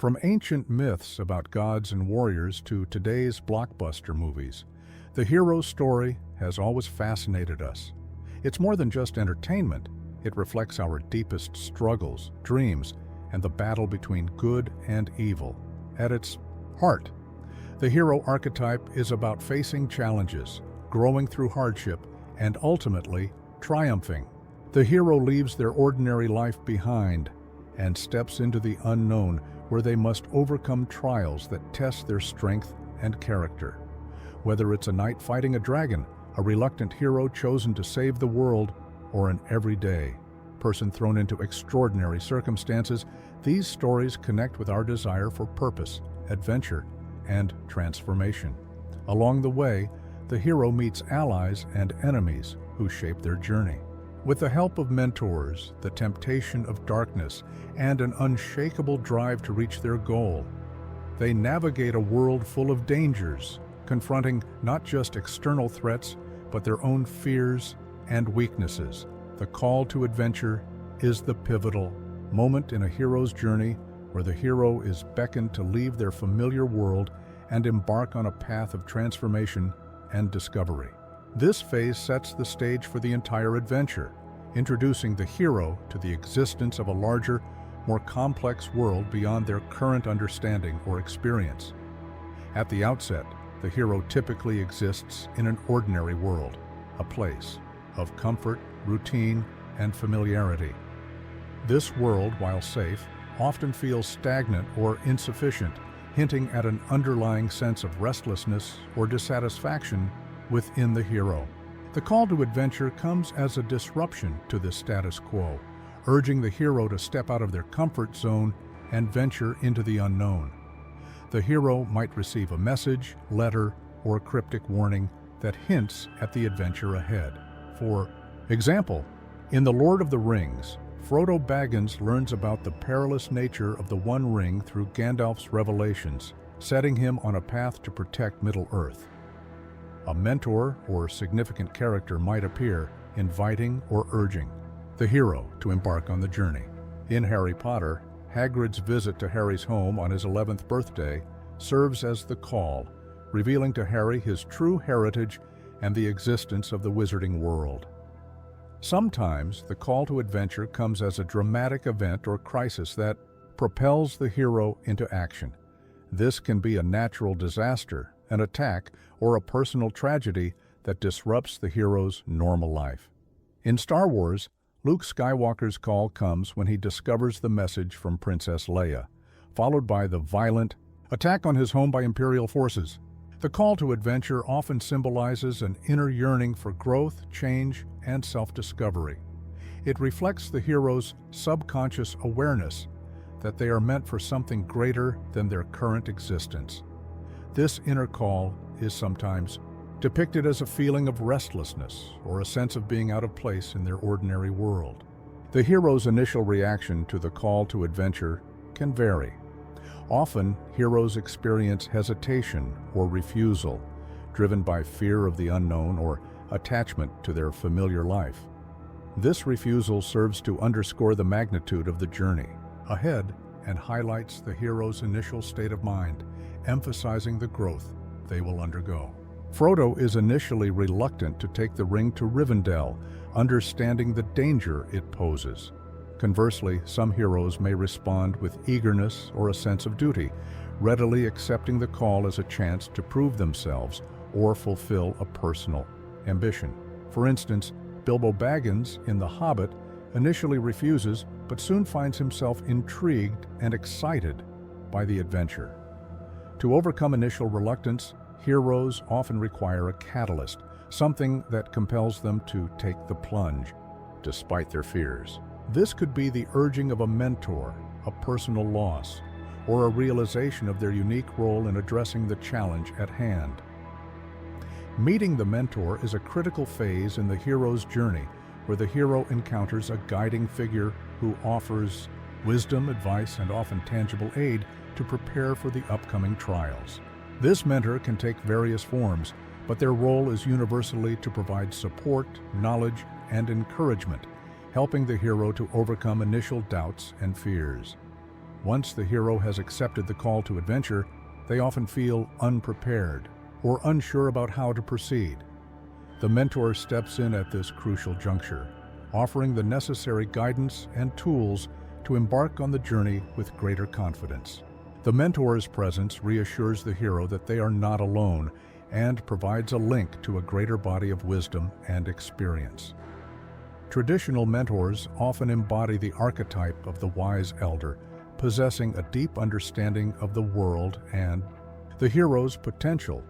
From ancient myths about gods and warriors to today's blockbuster movies, the hero story has always fascinated us. It's more than just entertainment. It reflects our deepest struggles, dreams, and the battle between good and evil. At its heart, the hero archetype is about facing challenges, growing through hardship, and ultimately triumphing. The hero leaves their ordinary life behind and steps into the unknown, where they must overcome trials that test their strength and character. Whether it's a knight fighting a dragon, a reluctant hero chosen to save the world, or an everyday person thrown into extraordinary circumstances, these stories connect with our desire for purpose, adventure, and transformation. Along the way, the hero meets allies and enemies who shape their journey. With the help of mentors, the temptation of darkness, and an unshakable drive to reach their goal, they navigate a world full of dangers, confronting not just external threats, but their own fears and weaknesses. The call to adventure is the pivotal moment in a hero's journey, where the hero is beckoned to leave their familiar world and embark on a path of transformation and discovery. This phase sets the stage for the entire adventure, introducing the hero to the existence of a larger, more complex world beyond their current understanding or experience. At the outset, the hero typically exists in an ordinary world, a place of comfort, routine, and familiarity. This world, while safe, often feels stagnant or insufficient, hinting at an underlying sense of restlessness or dissatisfaction within the hero. The call to adventure comes as a disruption to the status quo, urging the hero to step out of their comfort zone and venture into the unknown. The hero might receive a message, letter, or cryptic warning that hints at the adventure ahead. For example, in The Lord of the Rings, Frodo Baggins learns about the perilous nature of the One Ring through Gandalf's revelations, setting him on a path to protect Middle-earth. A mentor or significant character might appear, inviting or urging the hero to embark on the journey. In Harry Potter, Hagrid's visit to Harry's home on his 11th birthday serves as the call, revealing to Harry his true heritage and the existence of the wizarding world. Sometimes the call to adventure comes as a dramatic event or crisis that propels the hero into action. This can be a natural disaster, an attack, or a personal tragedy that disrupts the hero's normal life. In Star Wars, Luke Skywalker's call comes when he discovers the message from Princess Leia, followed by the violent attack on his home by Imperial forces. The call to adventure often symbolizes an inner yearning for growth, change, and self-discovery. It reflects the hero's subconscious awareness that they are meant for something greater than their current existence. This inner call is sometimes depicted as a feeling of restlessness or a sense of being out of place in their ordinary world. The hero's initial reaction to the call to adventure can vary. Often, heroes experience hesitation or refusal, driven by fear of the unknown or attachment to their familiar life. This refusal serves to underscore the magnitude of the journey ahead and highlights the hero's initial state of mind, emphasizing the growth they will undergo. Frodo is initially reluctant to take the ring to Rivendell, understanding the danger it poses. Conversely, some heroes may respond with eagerness or a sense of duty, readily accepting the call as a chance to prove themselves or fulfill a personal ambition. For instance, Bilbo Baggins in The Hobbit initially refuses, but soon finds himself intrigued and excited by the adventure. To overcome initial reluctance, heroes often require a catalyst, something that compels them to take the plunge, despite their fears. This could be the urging of a mentor, a personal loss, or a realization of their unique role in addressing the challenge at hand. Meeting the mentor is a critical phase in the hero's journey, where the hero encounters a guiding figure who offers wisdom, advice, and often tangible aid to prepare for the upcoming trials. This mentor can take various forms, but their role is universally to provide support, knowledge, and encouragement, helping the hero to overcome initial doubts and fears. Once the hero has accepted the call to adventure, they often feel unprepared or unsure about how to proceed. The mentor steps in at this crucial juncture, offering the necessary guidance and tools to embark on the journey with greater confidence. The mentor's presence reassures the hero that they are not alone and provides a link to a greater body of wisdom and experience. Traditional mentors often embody the archetype of the wise elder, possessing a deep understanding of the world and the hero's potential.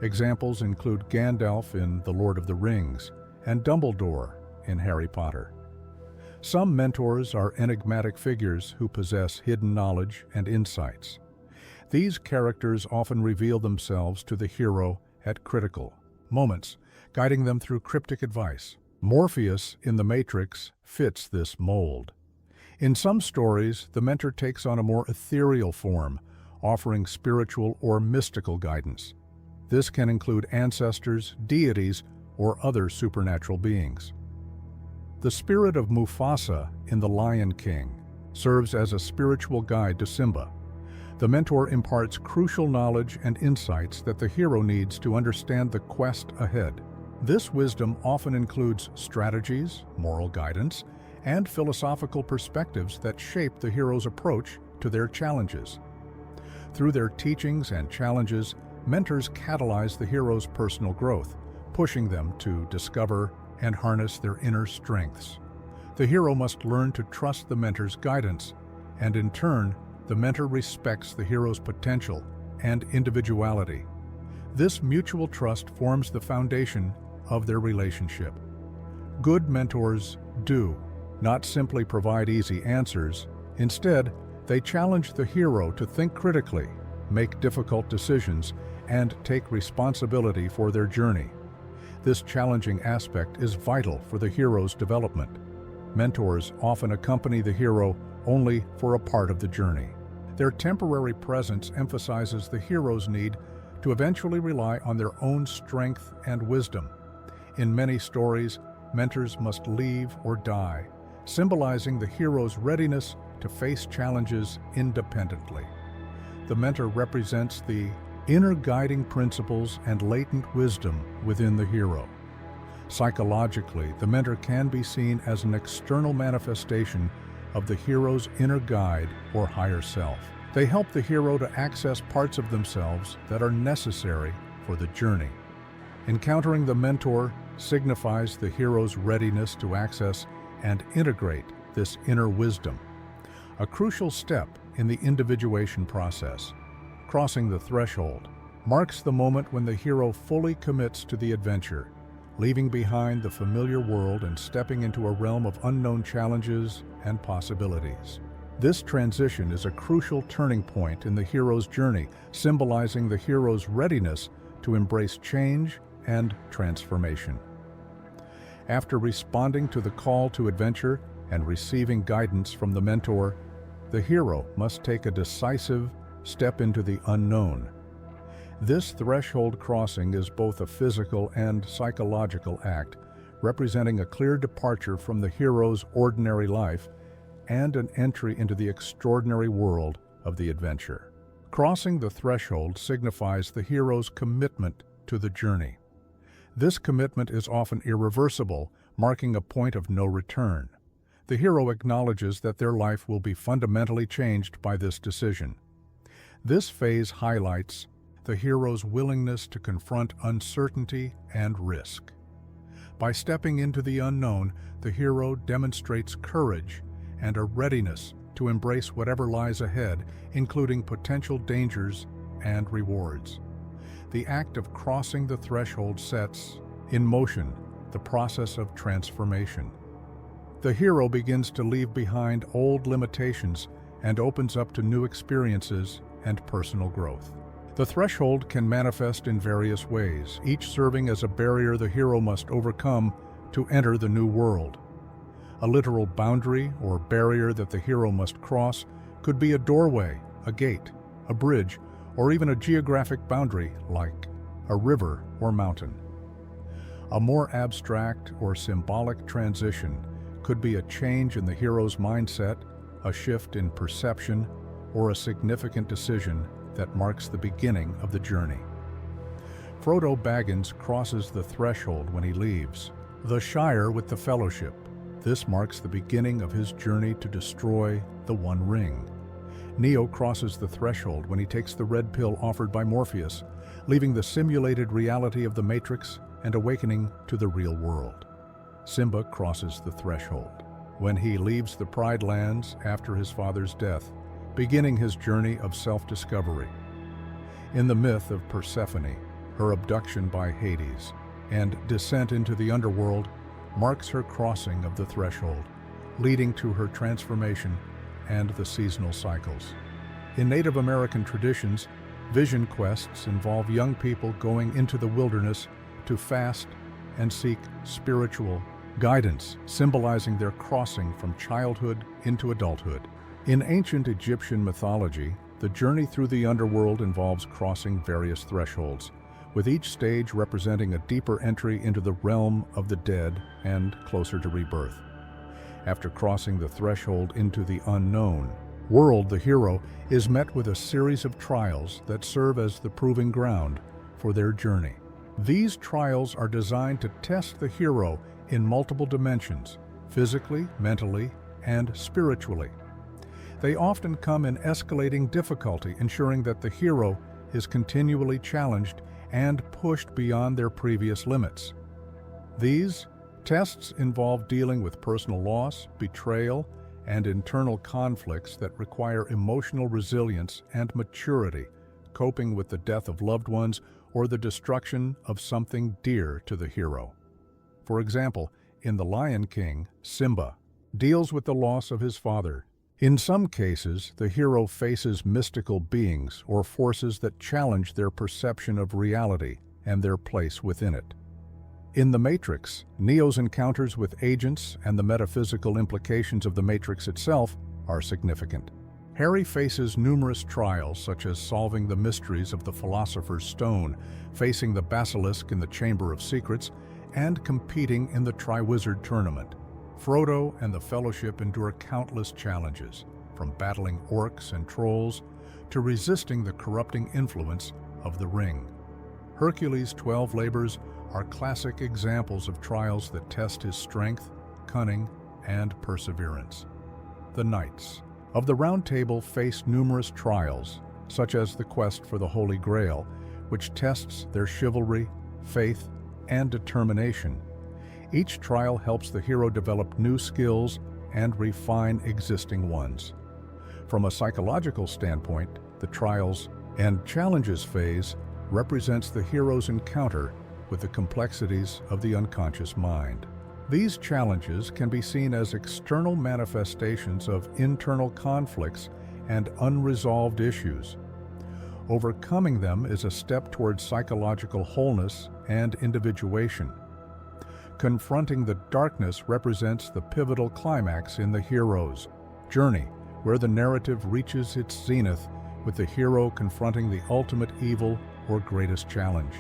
Examples include Gandalf in The Lord of the Rings and Dumbledore in Harry Potter. Some mentors are enigmatic figures who possess hidden knowledge and insights. These characters often reveal themselves to the hero at critical moments, guiding them through cryptic advice. Morpheus in The Matrix fits this mold. In some stories, the mentor takes on a more ethereal form, offering spiritual or mystical guidance. This can include ancestors, deities, or other supernatural beings. The spirit of Mufasa in The Lion King serves as a spiritual guide to Simba. The mentor imparts crucial knowledge and insights that the hero needs to understand the quest ahead. This wisdom often includes strategies, moral guidance, and philosophical perspectives that shape the hero's approach to their challenges. Through their teachings and challenges, mentors catalyze the hero's personal growth, pushing them to discover and harness their inner strengths. The hero must learn to trust the mentor's guidance, and in turn, the mentor respects the hero's potential and individuality. This mutual trust forms the foundation of their relationship. Good mentors do not simply provide easy answers. Instead, they challenge the hero to think critically, make difficult decisions, and take responsibility for their journey. This challenging aspect is vital for the hero's development. Mentors often accompany the hero only for a part of the journey. Their temporary presence emphasizes the hero's need to eventually rely on their own strength and wisdom. In many stories, mentors must leave or die, symbolizing the hero's readiness to face challenges independently. The mentor represents the inner guiding principles and latent wisdom within the hero. Psychologically, the mentor can be seen as an external manifestation of the hero's inner guide or higher self. They help the hero to access parts of themselves that are necessary for the journey. Encountering the mentor signifies the hero's readiness to access and integrate this inner wisdom. A crucial step in the individuation process, crossing the threshold, marks the moment when the hero fully commits to the adventure, leaving behind the familiar world and stepping into a realm of unknown challenges and possibilities. This transition is a crucial turning point in the hero's journey, symbolizing the hero's readiness to embrace change and transformation. After responding to the call to adventure and receiving guidance from the mentor, the hero must take a decisive step into the unknown. This threshold crossing is both a physical and psychological act, representing a clear departure from the hero's ordinary life and an entry into the extraordinary world of the adventure. Crossing the threshold signifies the hero's commitment to the journey. This commitment is often irreversible, marking a point of no return. The hero acknowledges that their life will be fundamentally changed by this decision. This phase highlights the hero's willingness to confront uncertainty and risk. By stepping into the unknown, the hero demonstrates courage and a readiness to embrace whatever lies ahead, including potential dangers and rewards. The act of crossing the threshold sets in motion the process of transformation. The hero begins to leave behind old limitations and opens up to new experiences and personal growth. The threshold can manifest in various ways, each serving as a barrier the hero must overcome to enter the new world. A literal boundary or barrier that the hero must cross could be a doorway, a gate, a bridge, or even a geographic boundary like a river or mountain. A more abstract or symbolic transition could be a change in the hero's mindset, a shift in perception, or a significant decision that marks the beginning of the journey. Frodo Baggins crosses the threshold when he leaves the Shire with the Fellowship. This marks the beginning of his journey to destroy the One Ring. Neo crosses the threshold when he takes the red pill offered by Morpheus, leaving the simulated reality of the Matrix and awakening to the real world. Simba crosses the threshold when he leaves the Pride Lands after his father's death, beginning his journey of self-discovery. In the myth of Persephone, her abduction by Hades and descent into the underworld marks her crossing of the threshold, leading to her transformation and the seasonal cycles. In Native American traditions, vision quests involve young people going into the wilderness to fast and seek spiritual guidance, symbolizing their crossing from childhood into adulthood. In ancient Egyptian mythology, the journey through the underworld involves crossing various thresholds, with each stage representing a deeper entry into the realm of the dead and closer to rebirth. After crossing the threshold into the unknown world, the hero is met with a series of trials that serve as the proving ground for their journey. These trials are designed to test the hero in multiple dimensions, physically, mentally, and spiritually. They often come in escalating difficulty, ensuring that the hero is continually challenged and pushed beyond their previous limits. These tests involve dealing with personal loss, betrayal, and internal conflicts that require emotional resilience and maturity, coping with the death of loved ones or the destruction of something dear to the hero. For example, in The Lion King, Simba deals with the loss of his father. In some cases, the hero faces mystical beings or forces that challenge their perception of reality and their place within it. In The Matrix, Neo's encounters with agents and the metaphysical implications of the Matrix itself are significant. Harry faces numerous trials, such as solving the mysteries of the Philosopher's Stone, facing the Basilisk in the Chamber of Secrets, and competing in the Triwizard Tournament. Frodo and the Fellowship endure countless challenges, from battling orcs and trolls to resisting the corrupting influence of the Ring. Hercules' 12 Labors are classic examples of trials that test his strength, cunning, and perseverance. The Knights of the Round Table face numerous trials, such as the quest for the Holy Grail, which tests their chivalry, faith, and determination. Each trial helps the hero develop new skills and refine existing ones. From a psychological standpoint, the trials and challenges phase represents the hero's encounter with the complexities of the unconscious mind. These challenges can be seen as external manifestations of internal conflicts and unresolved issues. Overcoming them is a step towards psychological wholeness and individuation. Confronting the darkness represents the pivotal climax in the hero's journey, where the narrative reaches its zenith with the hero confronting the ultimate evil or greatest challenge.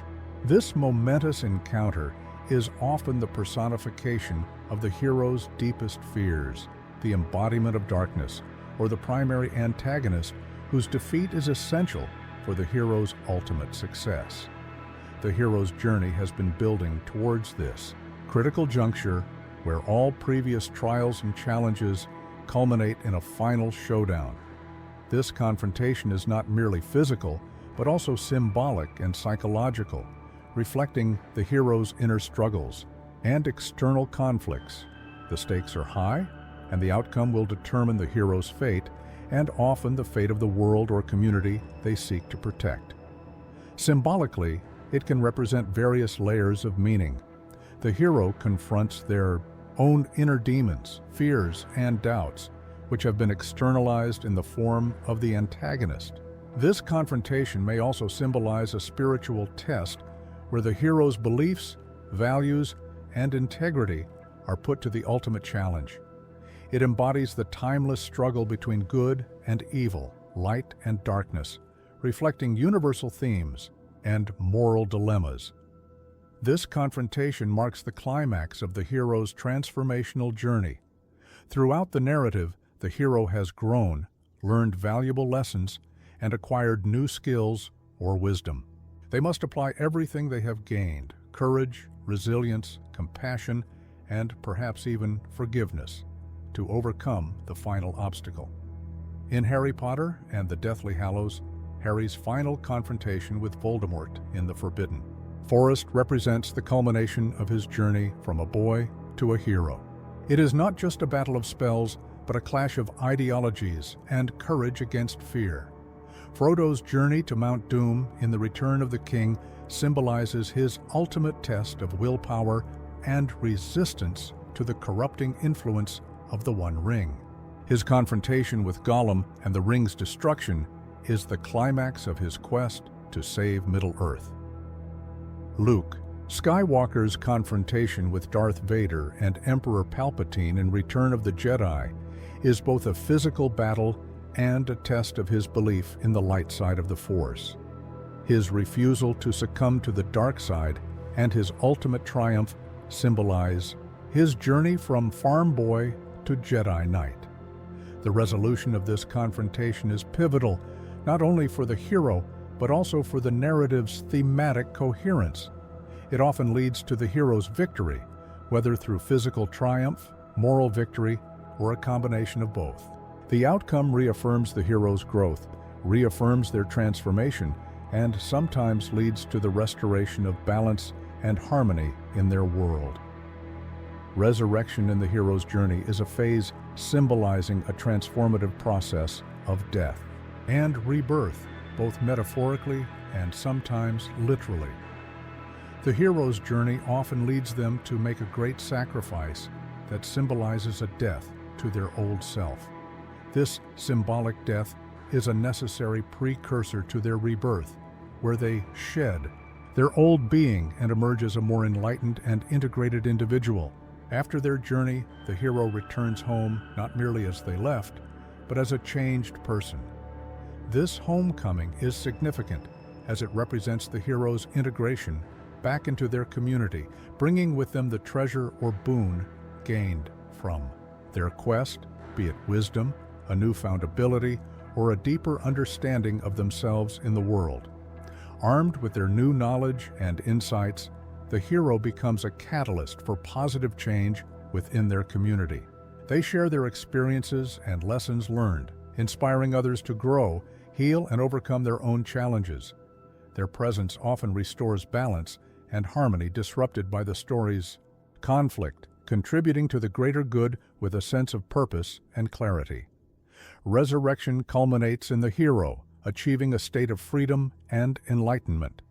This momentous encounter is often the personification of the hero's deepest fears, the embodiment of darkness, or the primary antagonist whose defeat is essential for the hero's ultimate success. The hero's journey has been building towards this critical juncture where all previous trials and challenges culminate in a final showdown. This confrontation is not merely physical, but also symbolic and psychological, reflecting the hero's inner struggles and external conflicts. The stakes are high, and the outcome will determine the hero's fate and often the fate of the world or community they seek to protect. Symbolically, it can represent various layers of meaning. The hero confronts their own inner demons, fears, and doubts, which have been externalized in the form of the antagonist. This confrontation may also symbolize a spiritual test where the hero's beliefs, values, and integrity are put to the ultimate challenge. It embodies the timeless struggle between good and evil, light and darkness, reflecting universal themes and moral dilemmas. This confrontation marks the climax of the hero's transformational journey. Throughout the narrative, the hero has grown, learned valuable lessons, and acquired new skills or wisdom. They must apply everything they have gained: courage, resilience, compassion, and perhaps even forgiveness, to overcome the final obstacle. In Harry Potter and the Deathly Hallows, Harry's final confrontation with Voldemort in the Forbidden Forest represents the culmination of his journey from a boy to a hero. It is not just a battle of spells, but a clash of ideologies and courage against fear. Frodo's journey to Mount Doom in The Return of the King symbolizes his ultimate test of willpower and resistance to the corrupting influence of the One Ring. His confrontation with Gollum and the ring's destruction is the climax of his quest to save Middle-earth. Luke Skywalker's confrontation with Darth Vader and Emperor Palpatine in Return of the Jedi is both a physical battle and a test of his belief in the light side of the Force. His refusal to succumb to the dark side and his ultimate triumph symbolize his journey from farm boy to Jedi Knight. The resolution of this confrontation is pivotal, not only for the hero, but also for the narrative's thematic coherence. It often leads to the hero's victory, whether through physical triumph, moral victory, or a combination of both. The outcome reaffirms the hero's growth, reaffirms their transformation, and sometimes leads to the restoration of balance and harmony in their world. Resurrection in the hero's journey is a phase symbolizing a transformative process of death and rebirth, both metaphorically and sometimes literally. The hero's journey often leads them to make a great sacrifice that symbolizes a death to their old self. This symbolic death is a necessary precursor to their rebirth, where they shed their old being and emerge as a more enlightened and integrated individual. After their journey, the hero returns home not merely as they left, but as a changed person. This homecoming is significant as it represents the hero's integration back into their community, bringing with them the treasure or boon gained from their quest, be it wisdom, a newfound ability, or a deeper understanding of themselves in the world. Armed with their new knowledge and insights, the hero becomes a catalyst for positive change within their community. They share their experiences and lessons learned, inspiring others to grow, heal, and overcome their own challenges. Their presence often restores balance and harmony disrupted by the story's conflict, contributing to the greater good with a sense of purpose and clarity. Resurrection culminates in the hero achieving a state of freedom and enlightenment.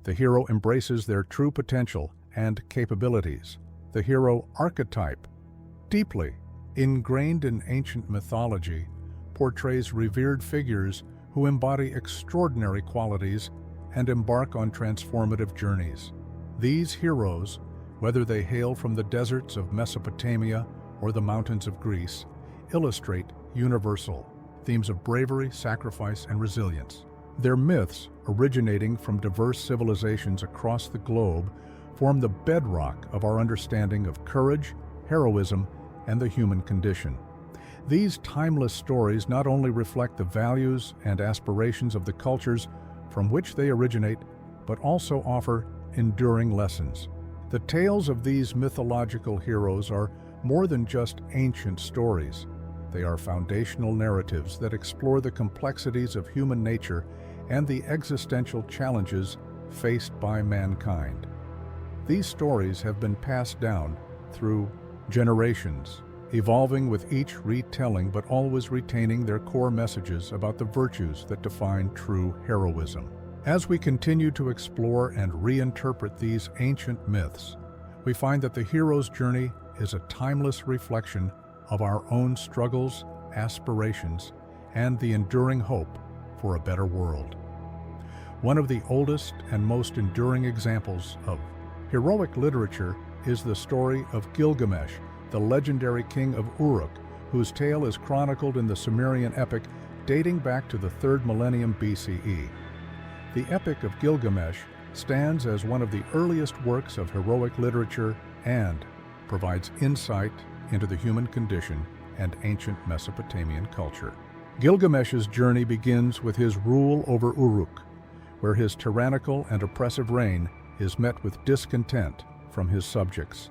The hero embraces their true potential and capabilities. The hero archetype, deeply ingrained in ancient mythology, portrays revered figures who embody extraordinary qualities and embark on transformative journeys. These heroes, whether they hail from the deserts of Mesopotamia or the mountains of Greece, illustrate universal themes of bravery, sacrifice, and resilience. Their myths, originating from diverse civilizations across the globe, form the bedrock of our understanding of courage, heroism, and the human condition. These timeless stories not only reflect the values and aspirations of the cultures from which they originate, but also offer enduring lessons. The tales of these mythological heroes are more than just ancient stories. They are foundational narratives that explore the complexities of human nature and the existential challenges faced by mankind. These stories have been passed down through generations, evolving with each retelling but always retaining their core messages about the virtues that define true heroism. As we continue to explore and reinterpret these ancient myths, we find that the hero's journey is a timeless reflection of our own struggles, aspirations, and the enduring hope for a better world. One of the oldest and most enduring examples of heroic literature is the story of Gilgamesh, the legendary king of Uruk, whose tale is chronicled in the Sumerian epic dating back to the 3rd millennium BCE. The Epic of Gilgamesh stands as one of the earliest works of heroic literature and provides insight into the human condition and ancient Mesopotamian culture. Gilgamesh's journey begins with his rule over Uruk, where his tyrannical and oppressive reign is met with discontent from his subjects.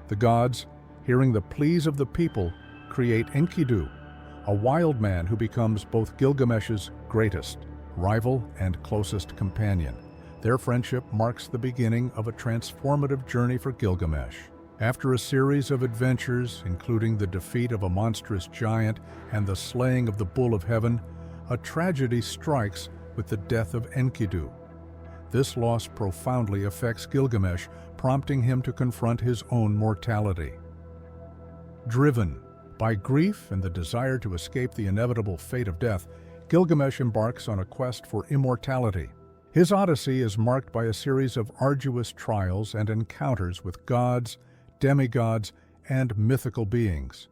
The gods, hearing the pleas of the people, create Enkidu, a wild man who becomes both Gilgamesh's greatest rival and closest companion. Their friendship marks the beginning of a transformative journey for Gilgamesh. After a series of adventures, including the defeat of a monstrous giant and the slaying of the Bull of Heaven, a tragedy strikes with the death of Enkidu. This loss profoundly affects Gilgamesh, prompting him to confront his own mortality. Driven by grief and the desire to escape the inevitable fate of death, Gilgamesh embarks on a quest for immortality. His odyssey is marked by a series of arduous trials and encounters with gods, demigods, and mythical beings.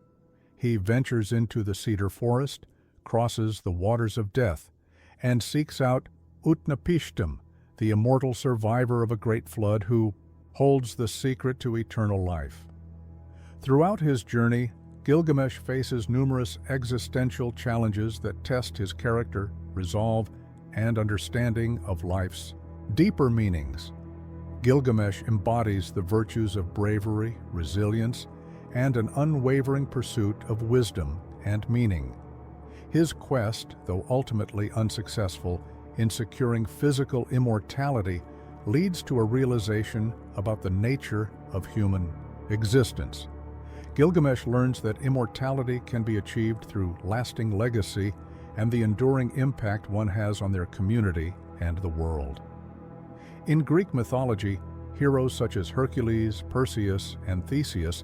He ventures into the cedar forest, crosses the waters of death, and seeks out Utnapishtim, the immortal survivor of a great flood who holds the secret to eternal life. Throughout his journey, Gilgamesh faces numerous existential challenges that test his character, resolve, and understanding of life's deeper meanings. Gilgamesh embodies the virtues of bravery, resilience, and an unwavering pursuit of wisdom and meaning. His quest, though ultimately unsuccessful in securing physical immortality, leads to a realization about the nature of human existence. Gilgamesh learns that immortality can be achieved through lasting legacy and the enduring impact one has on their community and the world. In Greek mythology, heroes such as Hercules, Perseus, and Theseus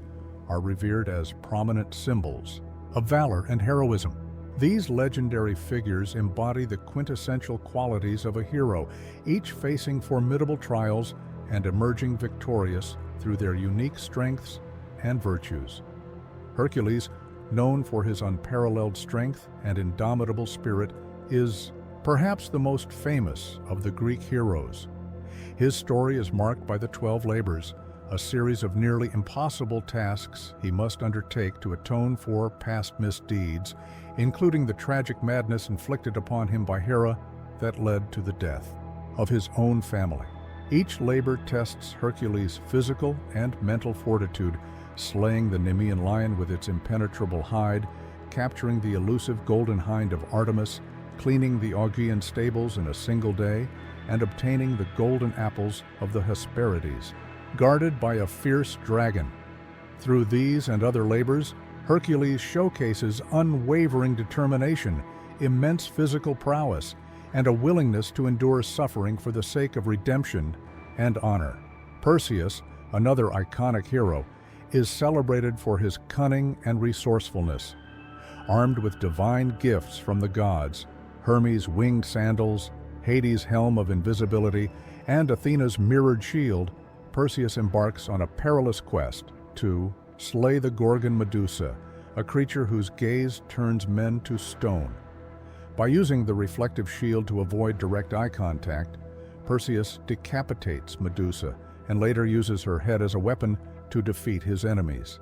are revered as prominent symbols of valor and heroism. These legendary figures embody the quintessential qualities of a hero, each facing formidable trials and emerging victorious through their unique strengths and virtues. Hercules, known for his unparalleled strength and indomitable spirit, is perhaps the most famous of the Greek heroes. His story is marked by the 12 labors, a series of nearly impossible tasks he must undertake to atone for past misdeeds, including the tragic madness inflicted upon him by Hera that led to the death of his own family. Each labor tests Hercules' physical and mental fortitude, slaying the Nemean lion with its impenetrable hide, capturing the elusive golden hind of Artemis, cleaning the Augean stables in a single day, and obtaining the golden apples of the Hesperides, guarded by a fierce dragon. Through these and other labors, Hercules showcases unwavering determination, immense physical prowess, and a willingness to endure suffering for the sake of redemption and honor. Perseus, another iconic hero, is celebrated for his cunning and resourcefulness. Armed with divine gifts from the gods, Hermes' winged sandals, Hades' helm of invisibility, and Athena's mirrored shield, Perseus embarks on a perilous quest to slay the Gorgon Medusa, a creature whose gaze turns men to stone. By using the reflective shield to avoid direct eye contact, Perseus decapitates Medusa and later uses her head as a weapon to defeat his enemies.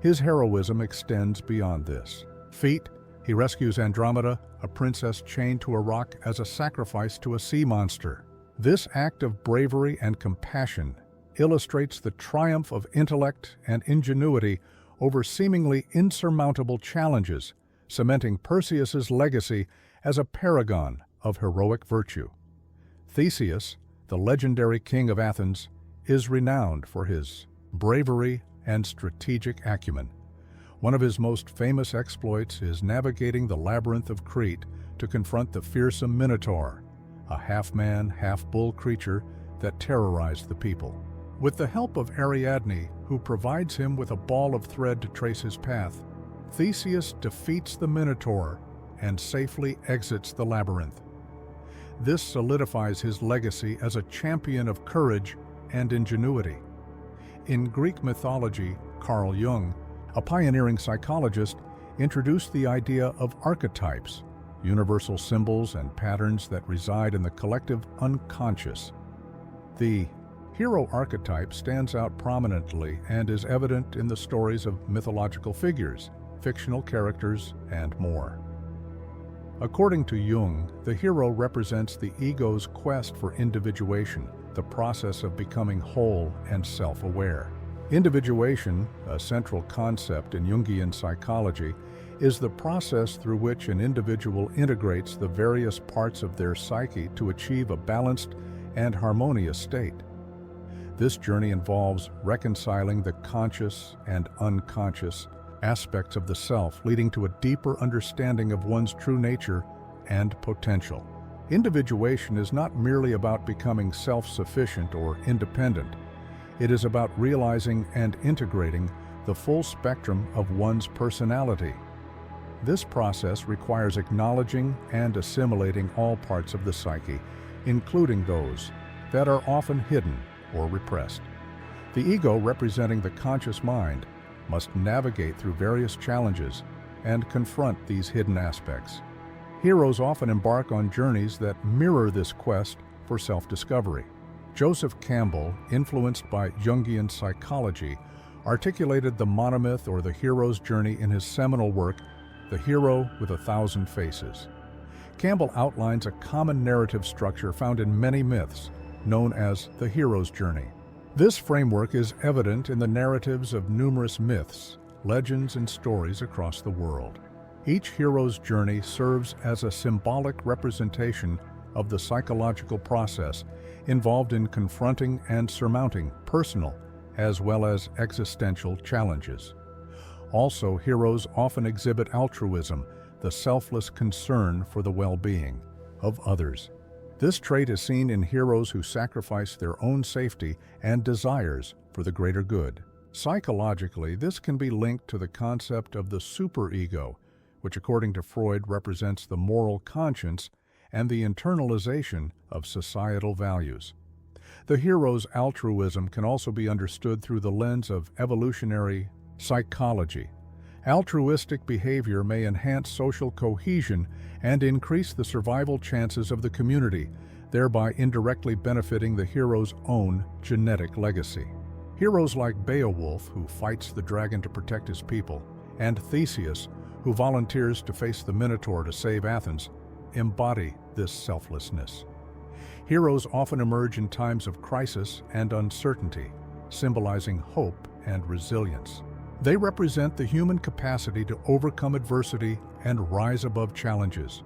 His heroism extends beyond this feat. He rescues Andromeda, a princess chained to a rock as a sacrifice to a sea monster. This act of bravery and compassion illustrates the triumph of intellect and ingenuity over seemingly insurmountable challenges, cementing Perseus's legacy as a paragon of heroic virtue. Theseus, the legendary king of Athens, is renowned for his bravery and strategic acumen. One of his most famous exploits is navigating the labyrinth of Crete to confront the fearsome Minotaur, a half-man, half-bull creature that terrorized the people. With the help of Ariadne, who provides him with a ball of thread to trace his path, Theseus defeats the Minotaur and safely exits the labyrinth. This solidifies his legacy as a champion of courage and ingenuity. In Greek mythology, Carl Jung, a pioneering psychologist, introduced the idea of archetypes, universal symbols and patterns that reside in the collective unconscious. The hero archetype stands out prominently and is evident in the stories of mythological figures. fictional characters, and more. According to Jung, the hero represents the ego's quest for individuation, the process of becoming whole and self-aware. Individuation, a central concept in Jungian psychology, is the process through which an individual integrates the various parts of their psyche to achieve a balanced and harmonious state. This journey involves reconciling the conscious and unconscious aspects of the self, leading to a deeper understanding of one's true nature and potential. Individuation is not merely about becoming self-sufficient or independent. It is about realizing and integrating the full spectrum of one's personality. This process requires acknowledging and assimilating all parts of the psyche, including those that are often hidden or repressed. The ego, representing the conscious mind, must navigate through various challenges and confront these hidden aspects. Heroes often embark on journeys that mirror this quest for self-discovery. Joseph Campbell, influenced by Jungian psychology, articulated the monomyth or the hero's journey in his seminal work, The Hero with a Thousand Faces. Campbell outlines a common narrative structure found in many myths, known as the hero's journey. This framework is evident in the narratives of numerous myths, legends, and stories across the world. Each hero's journey serves as a symbolic representation of the psychological process involved in confronting and surmounting personal as well as existential challenges. Also, heroes often exhibit altruism, the selfless concern for the well-being of others. This trait is seen in heroes who sacrifice their own safety and desires for the greater good. Psychologically, this can be linked to the concept of the superego, which according to Freud represents the moral conscience and the internalization of societal values. The hero's altruism can also be understood through the lens of evolutionary psychology. Altruistic behavior may enhance social cohesion and increase the survival chances of the community, thereby indirectly benefiting the hero's own genetic legacy. Heroes like Beowulf, who fights the dragon to protect his people, and Theseus, who volunteers to face the Minotaur to save Athens, embody this selflessness. Heroes often emerge in times of crisis and uncertainty, symbolizing hope and resilience. They represent the human capacity to overcome adversity and rise above challenges.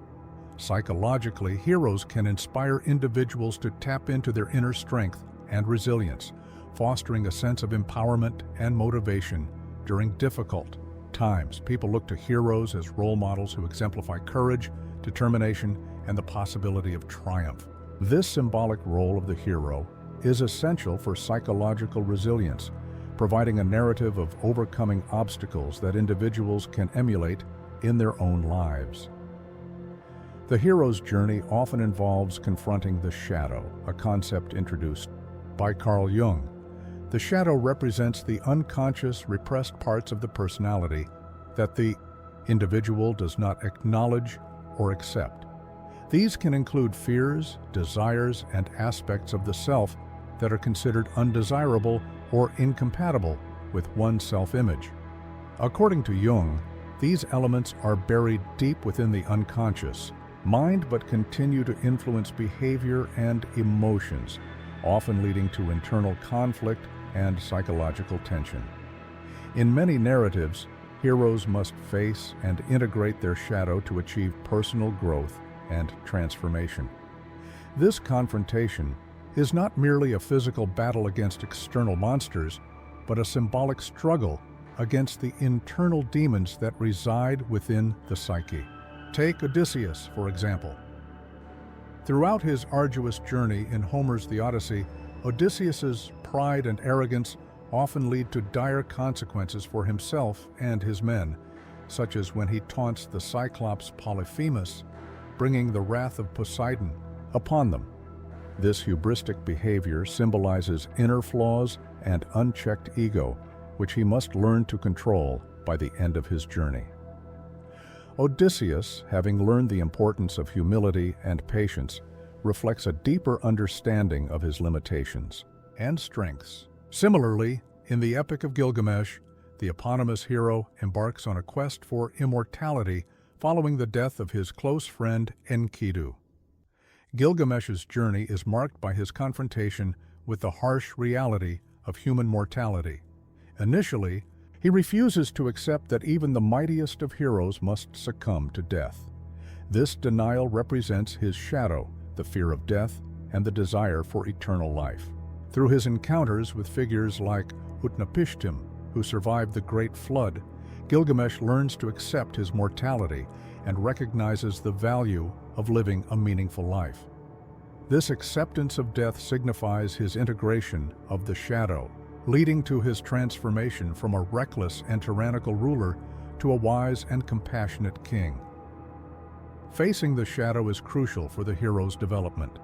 Psychologically, heroes can inspire individuals to tap into their inner strength and resilience, fostering a sense of empowerment and motivation during difficult times. People look to heroes as role models who exemplify courage, determination, and the possibility of triumph. This symbolic role of the hero is essential for psychological resilience, providing a narrative of overcoming obstacles that individuals can emulate in their own lives. The hero's journey often involves confronting the shadow, a concept introduced by Carl Jung. The shadow represents the unconscious, repressed parts of the personality that the individual does not acknowledge or accept. These can include fears, desires, and aspects of the self that are considered undesirable or incompatible with one's self-image. According to Jung, these elements are buried deep within the unconscious mind but continue to influence behavior and emotions, often leading to internal conflict and psychological tension. In many narratives, heroes must face and integrate their shadow to achieve personal growth and transformation. This confrontation is not merely a physical battle against external monsters, but a symbolic struggle against the internal demons that reside within the psyche. Take Odysseus, for example. Throughout his arduous journey in Homer's The Odyssey, Odysseus's pride and arrogance often lead to dire consequences for himself and his men, such as when he taunts the Cyclops Polyphemus, bringing the wrath of Poseidon upon them. This hubristic behavior symbolizes inner flaws and unchecked ego, which he must learn to control by the end of his journey. Odysseus, having learned the importance of humility and patience, reflects a deeper understanding of his limitations and strengths. Similarly, in the Epic of Gilgamesh, the eponymous hero embarks on a quest for immortality following the death of his close friend Enkidu. Gilgamesh's journey is marked by his confrontation with the harsh reality of human mortality. Initially, he refuses to accept that even the mightiest of heroes must succumb to death. This denial represents his shadow, the fear of death, and the desire for eternal life. Through his encounters with figures like Utnapishtim, who survived the Great Flood, Gilgamesh learns to accept his mortality and recognizes the value of living a meaningful life. This acceptance of death signifies his integration of the shadow, leading to his transformation from a reckless and tyrannical ruler to a wise and compassionate king. Facing the shadow is crucial for the hero's development.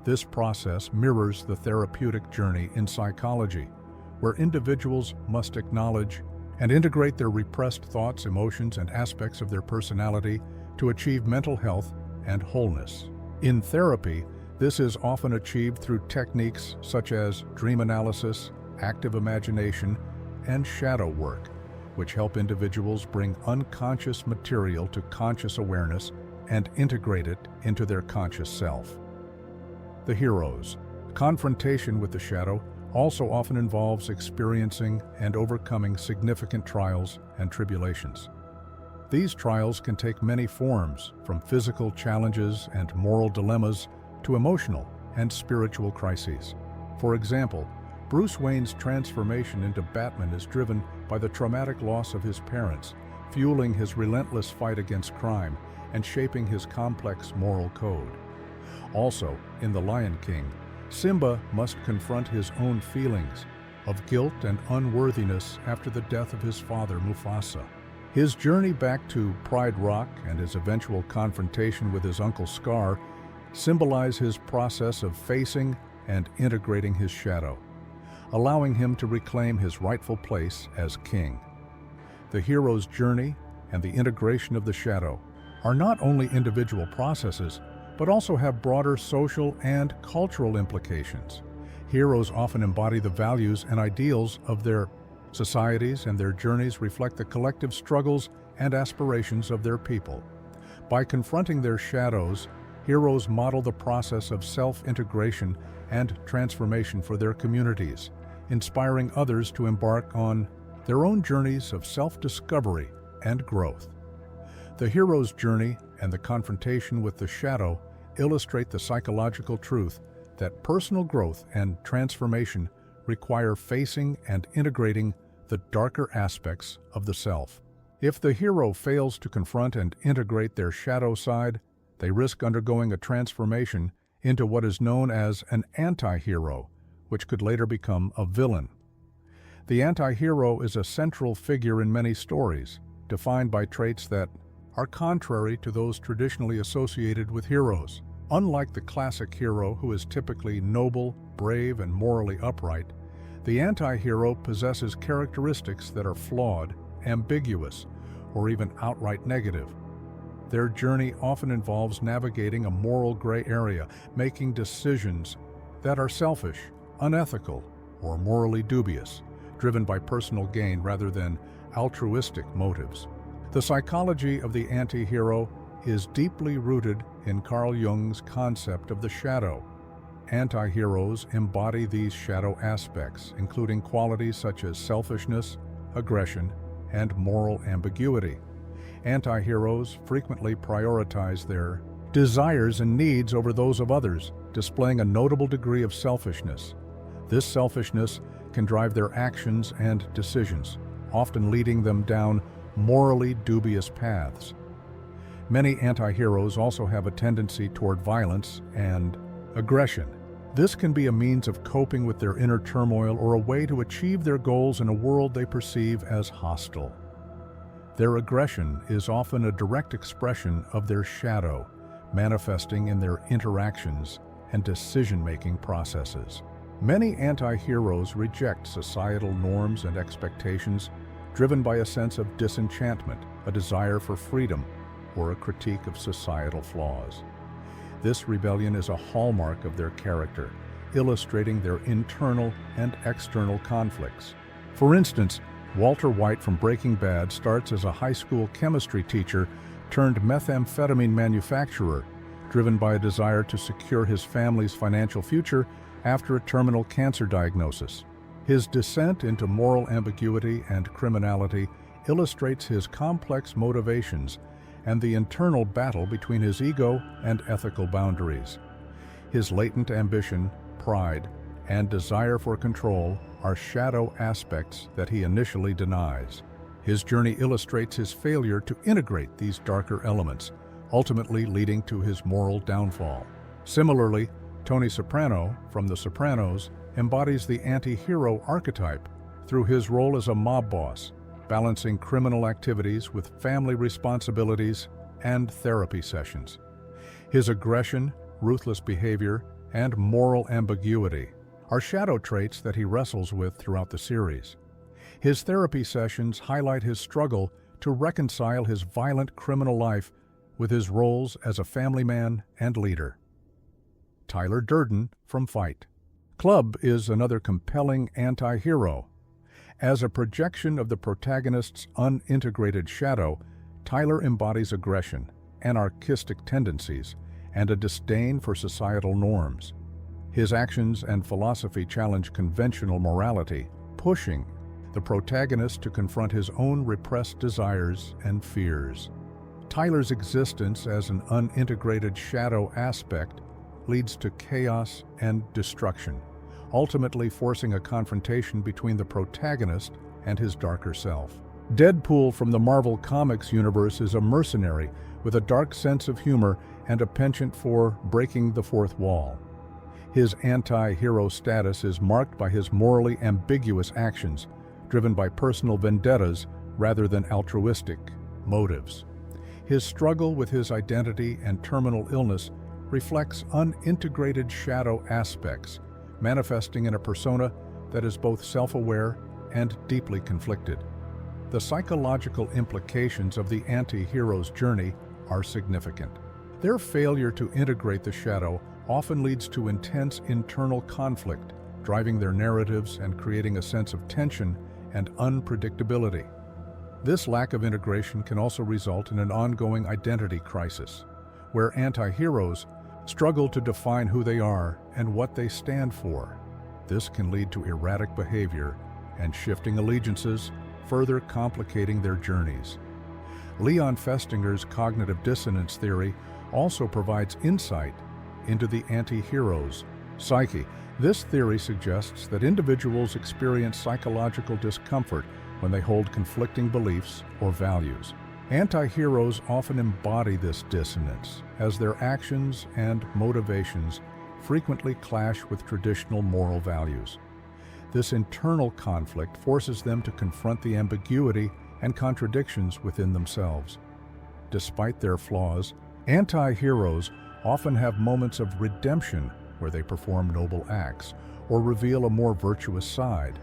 This process mirrors the therapeutic journey in psychology, where individuals must acknowledge and integrate their repressed thoughts, emotions, and aspects of their personality to achieve mental health and wholeness. In therapy, this is often achieved through techniques such as dream analysis, active imagination, and shadow work, which help individuals bring unconscious material to conscious awareness and integrate it into their conscious self. The hero's confrontation with the shadow also often involves experiencing and overcoming significant trials and tribulations. These trials can take many forms, from physical challenges and moral dilemmas to emotional and spiritual crises. For example, Bruce Wayne's transformation into Batman is driven by the traumatic loss of his parents, fueling his relentless fight against crime and shaping his complex moral code. Also, in The Lion King, Simba must confront his own feelings of guilt and unworthiness after the death of his father, Mufasa. His journey back to Pride Rock and his eventual confrontation with his uncle Scar symbolize his process of facing and integrating his shadow, allowing him to reclaim his rightful place as king. The hero's journey and the integration of the shadow are not only individual processes, but also have broader social and cultural implications. Heroes often embody the values and ideals of their societies, and their journeys reflect the collective struggles and aspirations of their people. By confronting their shadows, heroes model the process of self-integration and transformation for their communities, inspiring others to embark on their own journeys of self-discovery and growth. The hero's journey and the confrontation with the shadow illustrate the psychological truth that personal growth and transformation require facing and integrating the darker aspects of the self. If the hero fails to confront and integrate their shadow side, they risk undergoing a transformation into what is known as an anti-hero, which could later become a villain. The anti-hero is a central figure in many stories, defined by traits that are contrary to those traditionally associated with heroes. Unlike the classic hero, who is typically noble, brave, and morally upright, the anti-hero possesses characteristics that are flawed, ambiguous, or even outright negative. Their journey often involves navigating a moral gray area, making decisions that are selfish, unethical, or morally dubious, driven by personal gain rather than altruistic motives. The psychology of the anti-hero is deeply rooted in Carl Jung's concept of the shadow. Anti-heroes embody these shadow aspects, including qualities such as selfishness, aggression, and moral ambiguity. Anti-heroes frequently prioritize their desires and needs over those of others, displaying a notable degree of selfishness. This selfishness can drive their actions and decisions, often leading them down morally dubious paths. Many anti-heroes also have a tendency toward violence and aggression. This can be a means of coping with their inner turmoil or a way to achieve their goals in a world they perceive as hostile. Their aggression is often a direct expression of their shadow, manifesting in their interactions and decision-making processes. Many anti-heroes reject societal norms and expectations, driven by a sense of disenchantment, a desire for freedom, or a critique of societal flaws. This rebellion is a hallmark of their character, illustrating their internal and external conflicts. For instance, Walter White from Breaking Bad starts as a high school chemistry teacher turned methamphetamine manufacturer, driven by a desire to secure his family's financial future after a terminal cancer diagnosis. His descent into moral ambiguity and criminality illustrates his complex motivations and the internal battle between his ego and ethical boundaries. His latent ambition, pride, and desire for control are shadow aspects that he initially denies. His journey illustrates his failure to integrate these darker elements, ultimately leading to his moral downfall. Similarly, Tony Soprano from The Sopranos embodies the anti-hero archetype through his role as a mob boss, balancing criminal activities with family responsibilities and therapy sessions. His aggression, ruthless behavior, and moral ambiguity are shadow traits that he wrestles with throughout the series. His therapy sessions highlight his struggle to reconcile his violent criminal life with his roles as a family man and leader. Tyler Durden from Fight Club is another compelling anti-hero. As a projection of the protagonist's unintegrated shadow, Tyler embodies aggression, anarchistic tendencies, and a disdain for societal norms. His actions and philosophy challenge conventional morality, pushing the protagonist to confront his own repressed desires and fears. Tyler's existence as an unintegrated shadow aspect leads to chaos and destruction, ultimately forcing a confrontation between the protagonist and his darker self. Deadpool from the Marvel Comics universe is a mercenary with a dark sense of humor and a penchant for breaking the fourth wall. His anti-hero status is marked by his morally ambiguous actions, driven by personal vendettas rather than altruistic motives. His struggle with his identity and terminal illness reflects unintegrated shadow aspects, manifesting in a persona that is both self-aware and deeply conflicted. The psychological implications of the anti-hero's journey are significant. Their failure to integrate the shadow often leads to intense internal conflict, driving their narratives and creating a sense of tension and unpredictability. This lack of integration can also result in an ongoing identity crisis, where anti-heroes struggle to define who they are and what they stand for. This can lead to erratic behavior and shifting allegiances, further complicating their journeys. Leon Festinger's cognitive dissonance theory also provides insight into the anti-hero's psyche. This theory suggests that individuals experience psychological discomfort when they hold conflicting beliefs or values. Anti-heroes often embody this dissonance, as their actions and motivations frequently clash with traditional moral values. This internal conflict forces them to confront the ambiguity and contradictions within themselves. Despite their flaws, anti-heroes often have moments of redemption where they perform noble acts or reveal a more virtuous side.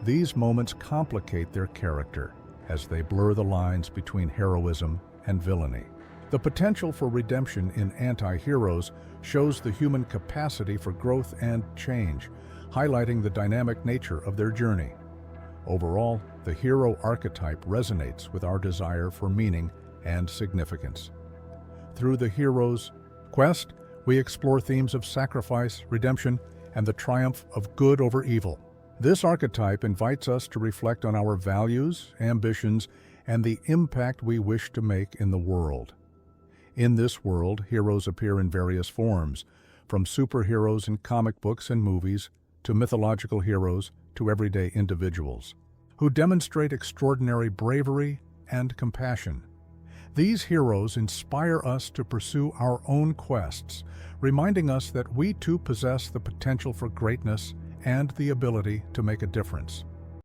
These moments complicate their character as they blur the lines between heroism and villainy. The potential for redemption in anti-heroes shows the human capacity for growth and change, highlighting the dynamic nature of their journey. Overall, the hero archetype resonates with our desire for meaning and significance. Through the hero's quest, we explore themes of sacrifice, redemption, and the triumph of good over evil. This archetype invites us to reflect on our values, ambitions, and the impact we wish to make in the world. In this world, heroes appear in various forms, from superheroes in comic books and movies to mythological heroes to everyday individuals, who demonstrate extraordinary bravery and compassion. These heroes inspire us to pursue our own quests, reminding us that we too possess the potential for greatness and the ability to make a difference.